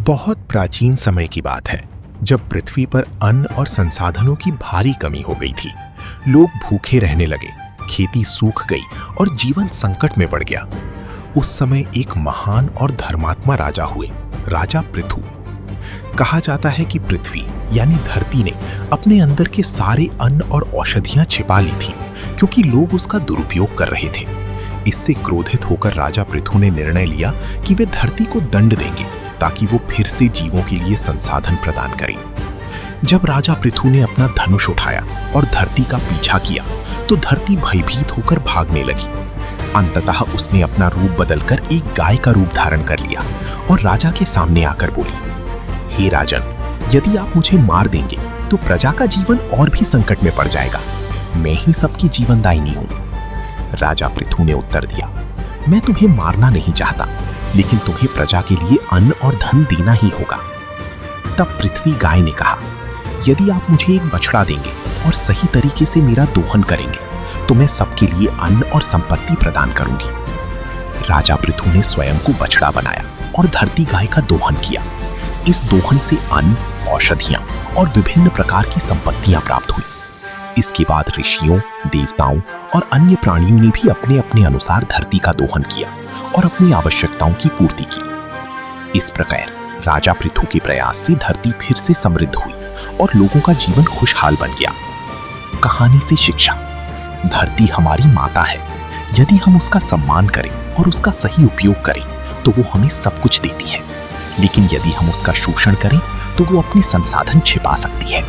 बहुत प्राचीन समय की बात है, जब पृथ्वी पर अन्न और संसाधनों की भारी कमी हो गई थी। लोग भूखे रहने लगे, खेती सूख गई और जीवन संकट में पड़ गया। उस समय एक महान और धर्मात्मा राजा हुए, राजा पृथु। कहा जाता है कि पृथ्वी यानी धरती ने अपने अंदर के सारे अन्न और औषधियां छिपा ली थी, क्योंकि लोग उसका दुरुपयोग कर रहे थे। इससे क्रोधित होकर राजा पृथु ने निर्णय लिया कि वे धरती को दंड देंगे, ताकि वो फिर से जीवों के लिए संसाधन प्रदान करें। जब राजा पृथु ने अपना धनुष उठाया और धरती का पीछा किया, तो धरती भयभीत होकर भागने लगी। अंततः उसने अपना रूप बदलकर एक गाय का रूप धारण कर लिया और राजा के सामने आकर बोली, हे राजन, यदि आप मुझे मार देंगे तो प्रजा का जीवन और भी संकट में पड़ जाएगा। मैं ही सबकी जीवनदायिनी हूं। राजा पृथु ने उत्तर दिया, मैं तुम्हें मारना नहीं चाहता, लेकिन तुम्हें प्रजा के लिए अन्न और धन देना ही होगा। तब पृथ्वी गाय ने कहा, यदि आप मुझे एक बछड़ा देंगे और सही तरीके से मेरा दोहन करेंगे, तो मैं सबके लिए अन्न और संपत्ति प्रदान करूंगी। राजा पृथु ने स्वयं को बछड़ा बनाया और धरती गाय का दोहन किया। इस दोहन से अन्न, औषधियां और विभिन्न प्रकार की संपत्तियां प्राप्त हुई। इसके बाद ऋषियों, देवताओं और अन्य प्राणियों ने भी अपने अपने अनुसार धरती का दोहन किया और अपनी आवश्यकताओं की पूर्ति की। इस प्रकार राजा पृथु के प्रयास से धरती फिर से समृद्ध हुई और लोगों का जीवन खुशहाल बन गया। कहानी से शिक्षा: धरती हमारी माता है। यदि हम उसका सम्मान करें और उसका सही उपयोग करें, तो वो हमें सब कुछ देती है। लेकिन यदि हम उसका शोषण करें, तो वो अपने संसाधन छिपा सकती है।